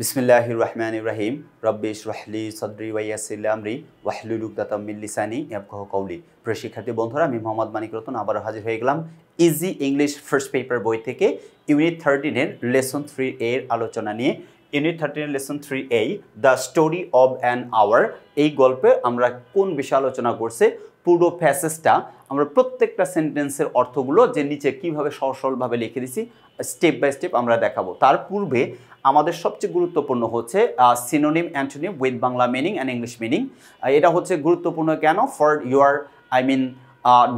বিসমিল্লাহির রহমানির রহিম রব্বি ইশরাহ লি সাদরি ওয়া ইয়াসসির লি আমরি ওয়াহলুল উকদাতাম মিন লিসানি ইয়াফকাহু কওলি। প্রিয় শিক্ষার্থী বন্ধুরা, আমি মোহাম্মদ মানিক রতন আবারও হাজির হয়ে গেলাম ইজি ইংলিশ ফার্স্ট পেপার বই থেকে ইউনিট 13 এর লেসন 3 এর আলোচনা নিয়ে। ইউনিট 13 এর lesson 3A the story of an hour, এই গল্পে আমরা কোন বিষয়ে আলোচনা করছে পুরো প্যাসেজটা আমরা প্রত্যেকটা সেন্টেন্সের অর্থগুলো যে নিচে কিভাবে সরলভাবে লিখে দিছি স্টেপ বাই স্টেপ আমরা দেখাবো। তার পূর্বে আমাদের সবচেয়ে গুরুত্বপূর্ণ হচ্ছে synonym antonym with Bangla meaning and English meaning. এটা হচ্ছে গুরুত্বপূর্ণ কেন? For your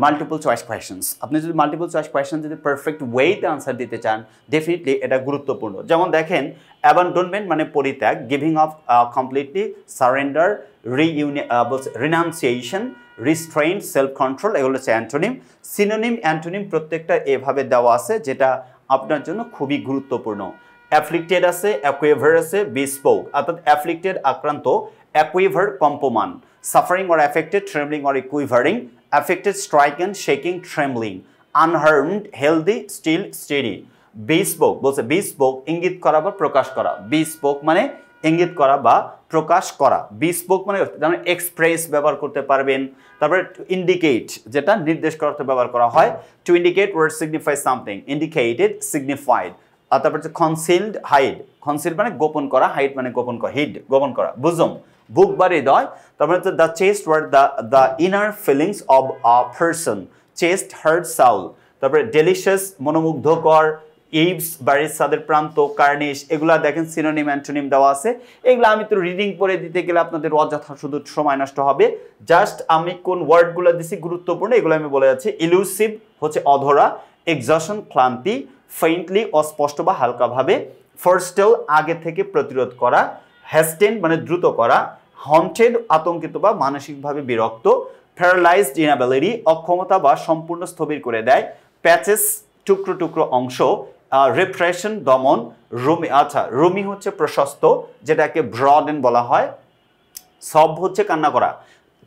multiple choice questions. আপনি যদি মাল্টিপল চয়েস কোয়েশন যদি পারফেক্ট ওয়েতে আনসার দিতে চান, ডেফিনেটলি এটা গুরুত্বপূর্ণ। যেমন দেখেন, অ্যাবান্ডনমেন্ট মানে পরিত্যাগ, giving off completely, surrender, renunciation, restrain, self control, এগুলো হচ্ছে অ্যান্টোনিম। সিনোনিম অ্যান্টোনিম প্রত্যেকটা এভাবে দেওয়া আছে, যেটা আপনার জন্য খুবই গুরুত্বপূর্ণ। অ্যাফ্লিক্টেড আছে, অ্যাকুইভার আছে, বিস্পোক, অর্থাৎ অ্যাফ্লিক্টেড আক্রান্ত, অ্যাকুইভার কম্পমান, suffering or affected, trembling or aquivering, affected stricken, shaking, trembling, unharmed, healthy, still, steady. Bespoke বলছে, বিস্পোক ইঙ্গিত করা বা প্রকাশ করা। বিস্পোক মানে ইঙ্গিত করা বা প্রকাশ করা। বিস্পোক মানে এক্সপ্রেস ব্যবহার করতে পারবেন। তারপরে ইন্ডিকেট, যেটা নির্দেশ করতে ব্যবহার করা হয়। To indicate word signify something, indicated, signified. আর তারপর হচ্ছে কনসিলড, হাইড। কনসিল মানে গোপন করা, হাইড মানে গোপন করা, হিড গোপন করা। বুজম বুক বা হৃদয়। তারপরে হচ্ছে the chest word the inner feelings of a person, chest, heart, Saul. তারপরে ডেলিশিয়াস মনোমুগ্ধকর, ইভস বাড়ির ছাদের প্রান্ত, কার্নিশ, এগুলা দেখেন সিনোনিম অ্যান্টোনিম দেওয়া আছে। এগুলো আমি তো রিডিং করে দিতে গেলে আপনাদের অযথা শুধু সময় নষ্ট হবে। জাস্ট আমি কোন ওয়ার্ডগুলো দিছি গুরুত্বপূর্ণ এগুলো আমি বলে যাচ্ছি। ইলুসিভ হচ্ছে অধরা, এক্সজশন ক্লান্তি, ফেইন্টলি অস্পষ্ট বা হালকাভাবে, ফরস্টেল আগে থেকে প্রতিরোধ করা, হ্যাস্টেন মানে দ্রুত করা, হন্টেড আতঙ্কিত বা মানসিকভাবে বিরক্ত, প্যারালাইজড ইনঅ্যাবিলিটি অক্ষমতা বা সম্পূর্ণ স্থবির করে দেয়, প্যাচেস টুকরো টুকরো অংশ, রিপ্রেশন দমন, রুমি রুমি হচ্ছে প্রশস্ত, যেটাকে ব্রডেন বলা হয়। সব হচ্ছে কান্না করা,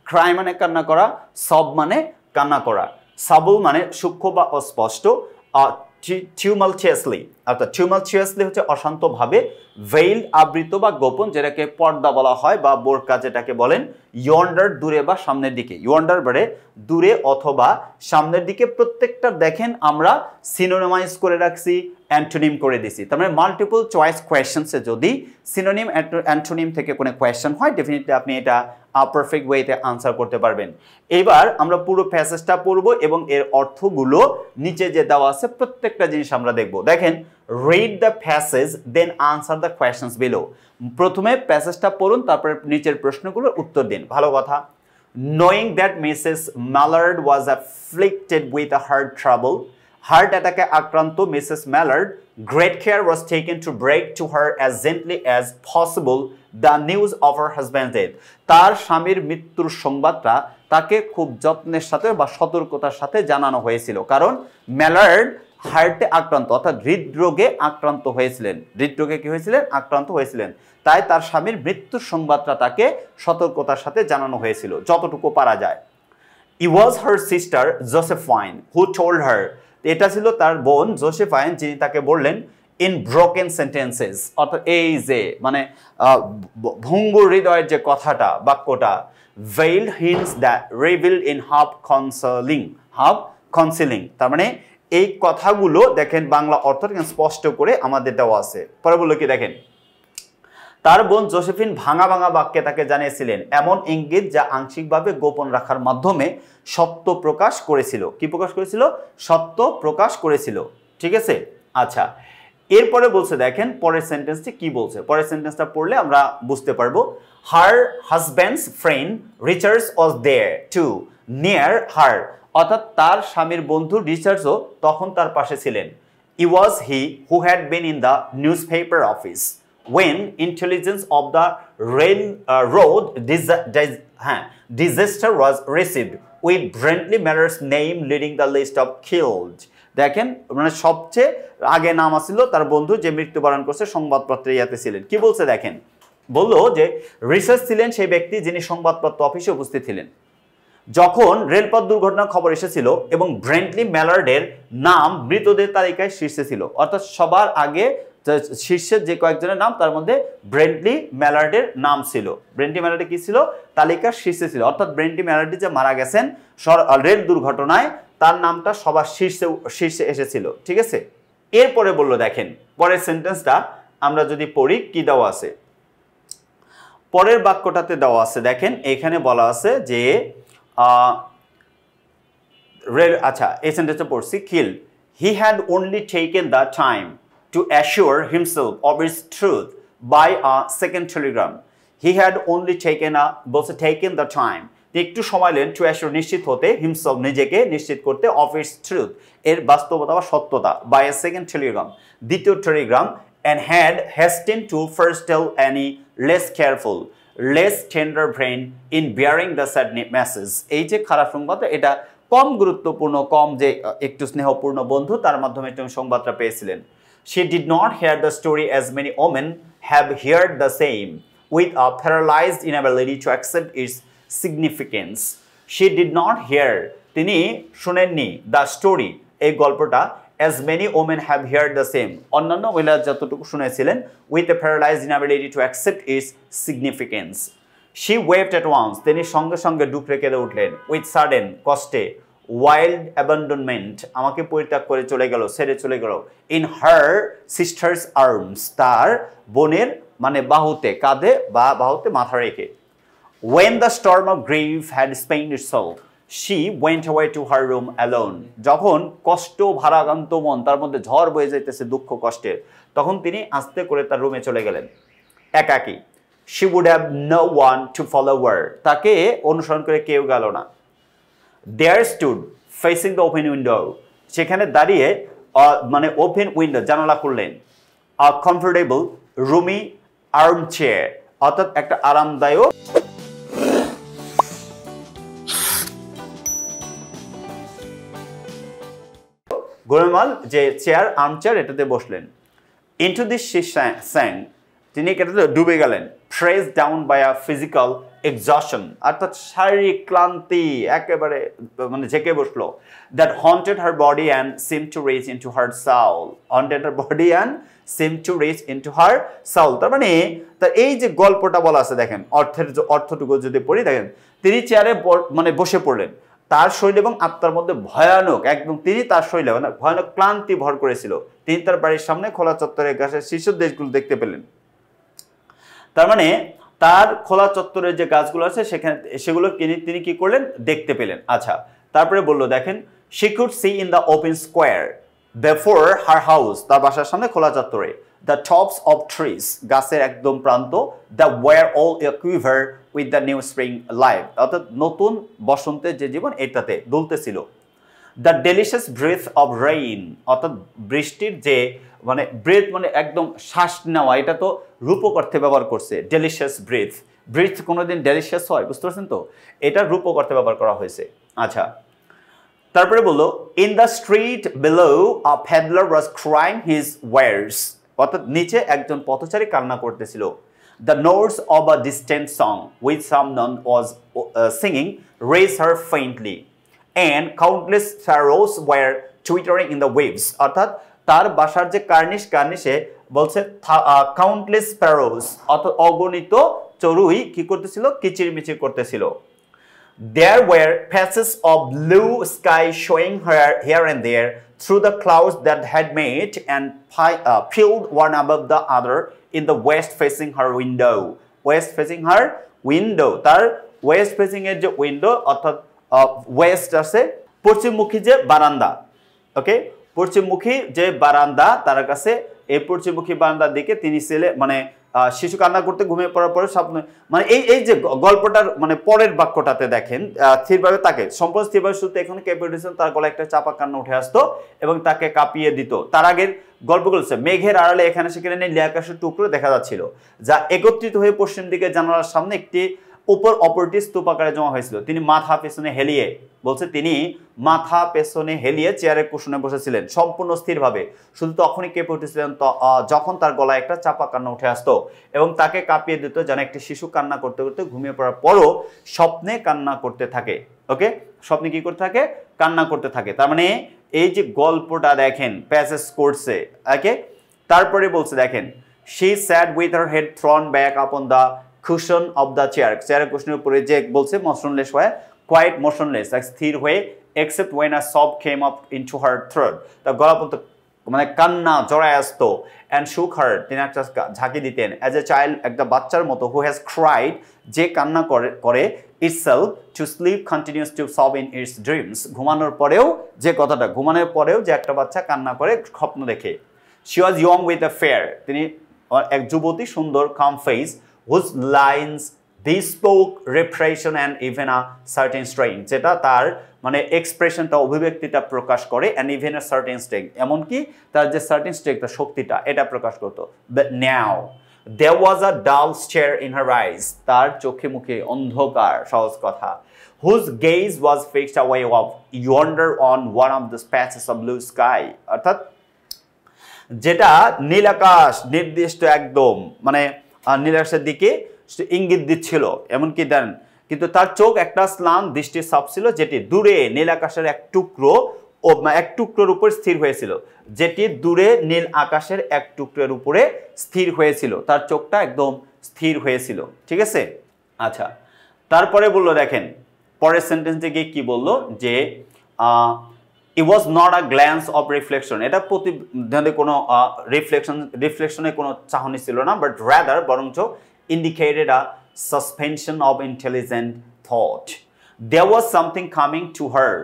ক্রাই মানে কান্না করা, সব মানে কান্না করা, সাবল মানে সূক্ষ্ম বা অস্পষ্ট, টিউমালচিয়াসলি অর্থাৎ টিউমালচিয়াসলি হচ্ছে অশান্তভাবে, ভেইলড আবৃত বা গোপন, যেটাকে পর্দা বলা হয় বা বোরকা যেটাকে বলেন, ইয়ন্ডার দূরে বা সামনের দিকে, ইয়ন্ডার মানে দূরে অথবা সামনের দিকে। প্রত্যেকটা দেখেন আমরা সিনোনিমাইজ করে রাখছি, অ্যান্টোনিম করে দিছি। তার মানে মাল্টিপল চয়েস কোয়েশ্চেন্সে যদি সিনোনিম অ্যান্টোনিম থেকে কোনো কোয়েশ্চেন হয়, ডেফিনেটলি আপনি এটা পারফেক্ট ওয়েতে আনসার করতে পারবেন। এবার আমরা পুরো প্যাসেজটা পড়ব এবং এর অর্থগুলো নিচে যে দেওয়া আছে প্রত্যেকটা জিনিস আমরা দেখব। দেখেন, read the passage then answer the questions below. প্রথমে প্যাসেজটা পড়ুন, তারপরে নিচের প্রশ্নগুলোর উত্তর দিন। ভালো কথা। Knowing that Mrs. Mallard was afflicted with a heart trouble, heart অ্যাটাকে আক্রান্ত Mrs Mallard, great care was taken to break to her as gently as possible the news of her husband's death. তার স্বামীর মৃত্যুর সংবাদটা তাকে খুব যত্নের সাথে বা সতর্কতার সাথে জানানো হয়েছিল, কারণ ম্যালার্ড হার্টে আক্রান্ত অর্থাৎ হৃদরোগে আক্রান্ত হয়েছিলেন। হৃদরোগে কি হয়েছিলেন? আক্রান্ত হয়েছিলেন। তাই তার স্বামীর মৃত্যুর সংবাদটা তাকে সতর্কতার সাথে জানানো হয়েছিল যতটুকু পারা যায়। It was her sister Josephine who told her, এটা ছিল তার বোন জোসেফাইন যিনি তাকে বললেন, ইন ব্রোকেন সেন্টেন্সেস অর্থাৎ এই যে মানে ভঙ্গুর হৃদয়ের যে কথাটা বাক্যটা, veiled hints that revealed in half concealing, তার মানে এই কথাগুলো দেখেন বাংলা অর্থ স্পষ্ট করে আমাদের দেওয়া আছে। পরে বললো কি দেখেন, তার বোন জোসেফিন ভাঙা ভাঙা বাক্যে তাকে জানিয়েছিলেন এমন ইঙ্গিত যা আংশিকভাবে গোপন রাখার মাধ্যমে সত্য প্রকাশ করেছিল। কি প্রকাশ করেছিল? সত্য প্রকাশ করেছিল। ঠিক আছে, আচ্ছা। এরপরে বলছে দেখেন পরের সেন্টেন্সটি কি বলছে। পরের সেন্টেন্সটা পড়লে আমরা বুঝতে পারবো। Her husband's friend Richards was there to near her, অর্থাৎ তার স্বামীর বন্ধু রিচার্ডসও তখন তার পাশে ছিলেন। It was he who had been in the newspaper office when intelligence of the road disaster was received with Brentley Mallard's name leading the list of killed. দেখেন মানে সবচেয়ে আগে নাম আসছিল তার বন্ধু যে মৃত্যুবরণ করছে সংবাদপত্রে ইয়াতে ছিলেন। কি বলছে দেখেন, বললো যে রিসার্চ ছিলেন সেই ব্যক্তি যিনি সংবাদপত্র অফিসে উপস্থিত ছিলেন যখন রেলপথ দুর্ঘটনার খবর এসেছিল এবং ব্রেন্টলি ম্যালার্ডের নাম মৃতদের তালিকায় শীর্ষে ছিল। অর্থাৎ সবার আগে শীর্ষের যে কয়েকজনের নাম তার মধ্যে ব্রেন্টলি ম্যালার্ডের নাম ছিল। ব্রেন্টলি ম্যালার্ডে কি ছিল? তালিকার শীর্ষে ছিল। অর্থাৎ ব্রেন্টলি ম্যালার্ডি যে মারা গেছেন রেল দুর্ঘটনায়, তার নামটা সবার শীর্ষে এসেছিল। ঠিক আছে, এরপরে বললো দেখেন পরের সেন্টেন্সটা আমরা যদি পড়ি কি দেওয়া আছে, পরের বাক্যটাতে দেওয়া আছে দেখেন, এখানে বলা আছে যে আচ্ছা এই সেন্টেন্সটা পড়ছি, kill he had only taken the time to assure himself of its truth by a second telegram. He had only taken the time, একটু সময় নেন টু অ্যাসিওর নিশ্চিত হতে, হিমসেলফ নিজেকে নিশ্চিত করতে, অফ ইটস ট্রুথ এর বাস্তবতা বা সত্যতা, বাই আ সেকেন্ড টেলিগ্রাম দ্বিতীয় Telegram, and had hastened to foretell any less careful, less tender brain in bearing the sad message. এই যে খারাপ সংবাদ, এটা কম গুরুত্বপূর্ণ, কম যে একটু স্নেহপূর্ণ বন্ধু তার মাধ্যমে তুমি সংবাদটা পেয়েছিলেন। She did not hear the story as many women have heard the same, with a paralyzed inability to accept its significance. She did not hear, তিনি শুনেননি, the story এই গল্পটা, as many women have heard the same, অন্যান্য মহিলা যতটুকু শুনেছিলেন, with a paralyzed inability to accept its significance. She wept at once, তিনি সঙ্গে সঙ্গে ডুকরে কেঁদে উঠলেন, with sudden কষ্টে, wild abandonment আমাকে পরিত্যাগ করে চলে গেল, ছেড়ে চলে গেল, in her sister's arms তার বোনের মানে বাহুতে, কাঁধে বা বাহুতে মাথা রেখে। When the storm of grief had spent itself, she went away to her room alone. যখন কষ্ট ভারাক্রান্ত মন, তার মধ্যে ঝড় বয়ে যাইতেছে দুঃখ কষ্টের, তখন তিনি আস্তে করে তার রুমে চলে গেলেন একাকী। She would have no one to follow her, তাকে অনুসরণ করে কেউ গেল না। There stood facing the open window, সেখানে দাঁড়িয়ে মানে ওপেন উইন্ডো জানালা খুললেন, a comfortable roomy armchair, অর্থাৎ একটা আরামদায়ক গোলমাল যে চেয়ার, আর্মচেয়ার, এটাতে বসলেন। Into this she sank, তিনি এটাতে ডুবে গেলেন, pressed down by a physical exhaustion, অর্থাৎ শারীরিক ক্লান্তি একেবারে মানে ঝেঁকে বসলো, that haunted her body and seemed to reach into her soul, haunted her body and seemed to reach into her soul। তার মানে তার এই যে গল্পটা বলা আছে দেখেন, অর্থটুকু যদি পড়ি দেখেন, তিনি চেয়ারে মানে বসে পড়লেন, তার শরীর এবং আত্মার মধ্যে ভয়ানক একদম, তিনি তার শরীরে ভয়ানক ক্লান্তি ভর করেছিল। তিনি তার বাড়ির সামনে খোলা চত্বরের গাছের শীর্ষ দেশগুলো দেখতে পেলেন। তার মানে তার খোলা চত্বরের যে গাছগুলো আছে সেখানে সেগুলো তিনি কি করলেন? দেখতে পেলেন। আচ্ছা, তারপরে বললো দেখেন, she could see in the open square before her house, তার বাসার সামনে খোলা চত্বরে, the tops of trees, গাছের একদম প্রান্ত, the were all aquiver with the new spring life, অর্থাৎ নতুন বসন্তের যে জীবন এটাতে দুলতেছিল। the delicious breath of rain, অর্থাৎ বৃষ্টির যে মানে ব্রেথ মানে একদম শ্বাস নেওয়া, এটা তো রূপক অর্থে ব্যবহার করছে, ডেলিশিয়াস ব্রেথ কোনোদিন ডেলিশিয়াস হয়, বুঝতে পারছেন তো, এটা রূপক অর্থে ব্যবহার করা হয়েছে। আচ্ছা, তারপরে বললো, in the street below a peddler was crying his wares, অর্থাৎ নিচে একজন পথচারী কান্না করতেছিল। the notes of a distant song which someone was singing raised her faintly, and countless sparrows were twittering in the waves, অর্থাৎ তার বাসার যে কার্নিশে বলছে কাউন্টলেস স্প্যারোস, অর্থাৎ অগণিত চড়ুই কি করতেছিল? কিচিরমিচির করতেছিল। There were patches of blue sky showing here and there through the clouds that had met and piled one above the other in the west facing her window. West facing her window, তার West facing এর যে window, অর্থাৎ West আছে পশ্চিমমুখী যে বারান্দা, ওকে, পশ্চিমমুখী যে বারান্দা, তার কাছে এই পশ্চিমমুখী বারান্দার দিকে তিনি ছেলে মানে শিশু কান্না করতে ঘুমিয়ে পড়ার পরে স্বপ্ন, মানে এই যে গল্পটার মানে পরের বাক্যটাতে দেখেন স্থিরভাবে তাকে সম্পূর্ণ স্থিরভাবে শুনতে, এখানে ক্যাপিটেশন তার গলায় একটা চাপা কান্না উঠে আসতো এবং তাকে কাঁপিয়ে দিত। তার আগের গল্পগুলো মেঘের আড়ালে এখানে সেখানে নীল আকাশের টুকরো দেখা যাচ্ছিল, যা একত্রিত হয়ে পশ্চিম দিকে জানালার সামনে একটি উপর অপরটি স্তূপ আকারে জমা হয়েছিল। তিনি মাথা পেছনে হেলিয়ে, বলছে তিনি মাথা পেছনে হেলিয়ে চেয়ারের কুশনে বসেছিলেন সম্পূর্ণ স্থিরভাবে, শুধু তখনই কেঁপে উঠেছিলেন যখন তার গলায় একটা চাপা কান্না উঠে আসতো এবং তাকে কাঁপিয়ে দিত, যেন একটি শিশু কান্না করতে করতে ঘুমিয়ে পড়ার পরও স্বপ্নে কান্না করতে থাকে। ওকে, স্বপ্নে কি করতে থাকে? কান্না করতে থাকে। তার মানে এই যে গল্পটা দেখেন প্যাসেজ করছে, ওকে, তারপরে বলছে দেখেন she sat with her head thrown back upon the cushion of the chair চেয়ারের কুশনের উপরে যে বলছে motionless হয়ে quite motionless স্থির হয়ে except when a sob came up into her throat তার গলা পর্যন্ত মানে কান্না জড়ায় আসতো and shook her তিনি একটা ঝাঁকি দিতেন as a child একটা বাচ্চার মতো who has cried যে কান্না করে itself to sleep continues to sob in its dreams ঘুমানোর পরেও যে কথাটা ঘুমানোর পরেও যে একটা বাচ্চা কান্না করে স্বপ্ন দেখে she was young with a fair তিনি এক যুবতী সুন্দর calm face whose lines bespoke repression and even a certain strain যেটা তার মানে এক্সপ্রেশনটা অভিব্যক্তিটা প্রকাশ করে and even a certain strain এমনকি তার যে certain strain তা শক্তিটা এটা প্রকাশ করত but now there was a dull stare in her eyes তার চোখে মুখে অন্ধকার সহজ কথা whose gaze was fixed away off yonder on one of the patches of blue sky অর্থাৎ যেটা নীল আকাশ নির্দিষ্ট একদম মানে নীল আকাশের দিকে ইঙ্গিত দিচ্ছিল এমনকি দেন কিন্তু তার চোখ একটা স্লান দৃষ্টির ছাপ ছিল যেটি দূরে নীল আকাশের এক টুকরোর উপর স্থির হয়েছিল যেটি দূরে নীল আকাশের এক টুকরোর উপরে স্থির হয়েছিল তার চোখটা একদম স্থির হয়েছিল ঠিক আছে আচ্ছা তারপরে বললো দেখেন পরের সেন্টেন্সে গিয়ে কি বললো যে it was not a glance of reflection এটা প্রতিধ্বনি কোনো রিফ্লেকশনে কোনো চাহনি ছিল না but rather বরঞ্চ indicated a suspension of intelligent thought there was something coming to her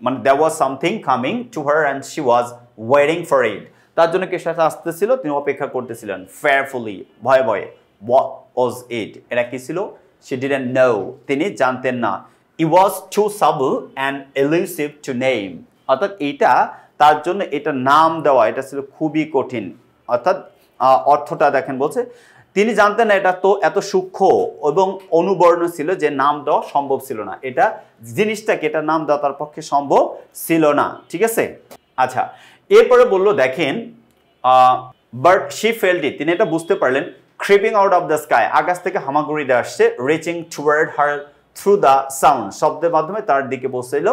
মানে there was something coming to her and she was waiting for it তার জন্য কিছু একটা আসতেছিল তিনি অপেক্ষা করতেছিলেন fearfully ভয়ে ভয়ে what was it এটা কি ছিল she didn't know তিনি জানতেন না it was too subtle and elusive to name অর্থাৎ এটা তার জন্য এটা নাম দেওয়া এটা ছিল খুবই কঠিন অর্থাৎ অর্থটা দেখেন বলছে তিনি জানতেন না এটা তো এত সূক্ষ্ম এবং অনুবর্ণ ছিল যে নাম দেওয়া সম্ভব ছিল না এটা জিনিসটাকে এটা নাম দেওয়া তার পক্ষে সম্ভব ছিল না ঠিক আছে আচ্ছা এরপরে বললো দেখেন বাট শি ফেল্ট ইট তিনি এটা বুঝতে পারলেন creeping out of the sky আকাশ থেকে হামাগুড়িতে আসছে reaching toward her through the sound শব্দের মাধ্যমে তার দিকে পৌঁছাইল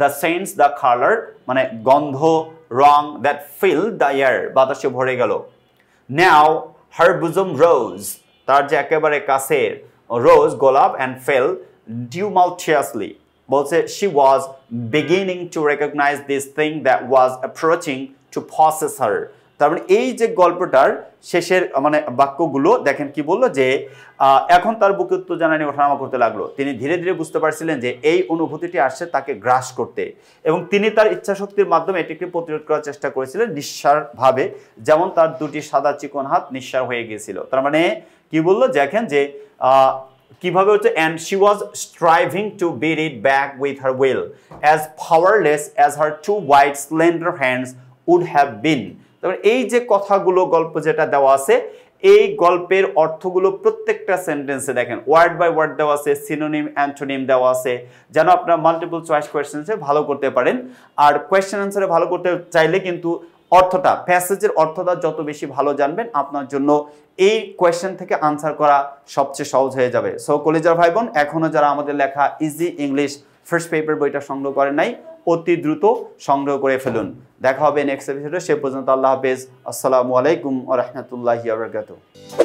the scents the color মানে গন্ধ রং that filled the air বাতাসে ভরে গেল now her bosom rose তার যে একেবারে কাছের rose গোলাপ and fell tumultuously বলছে she was beginning to recognize this thing that was approaching to possess her তার মানে এই যে গল্পটার শেষের মানে বাক্যগুলো দেখেন কি বললো যে এখন তার বুকে উত্তেজনা ওঠানামা করতে লাগলো তিনি ধীরে ধীরে বুঝতে পারছিলেন যে এই অনুভূতিটি আসছে তাকে গ্রাস করতে এবং তিনি তার ইচ্ছাশক্তির মাধ্যমে এটিকে প্রতিরোধ করার চেষ্টা করেছিলেন নিঃসারভাবে যেমন তার দুটি সাদা চিকন হাত নিঃসার হয়ে গিয়েছিল তার মানে কি বললো দেখেন যে কিভাবে হচ্ছে and she was striving to beat it back with her will as powerless as her two white slender hands would have been তারপর এই যে কথাগুলো গল্প যেটা দেওয়া আছে এই গল্পের অর্থগুলো প্রত্যেকটা সেন্টেন্সে দেখেন ওয়ার্ড বাই ওয়ার্ড দেওয়া আছে সিনোনিম অ্যান্টোনিম দেওয়া আছে যেন আপনারা মাল্টিপল চয়েস কোয়েশ্চেন্সে ভালো করতে পারেন আর কোয়েশ্চেন অ্যান্সারে ভালো করতে চাইলে কিন্তু অর্থটা প্যাসেজের অর্থটা যত বেশি ভালো জানবেন আপনার জন্য এই কোয়েশ্চেন থেকে আনসার করা সবচেয়ে সহজ হয়ে যাবে সো কলেজার ভাই বোন এখনো যারা আমাদের লেখা ইজি ইংলিশ ফার্স্ট পেপার বইটা সংগ্রহ করেন নাই অতি দ্রুত সংগ্রহ করে ফেলুন দেখা হবে নেক্সট এপিসোডে সে পর্যন্ত আল্লাহ হাফেজ আসসালামু আলাইকুম ওয়া রাহমাতুল্লাহি ওয়া বারাকাতুহু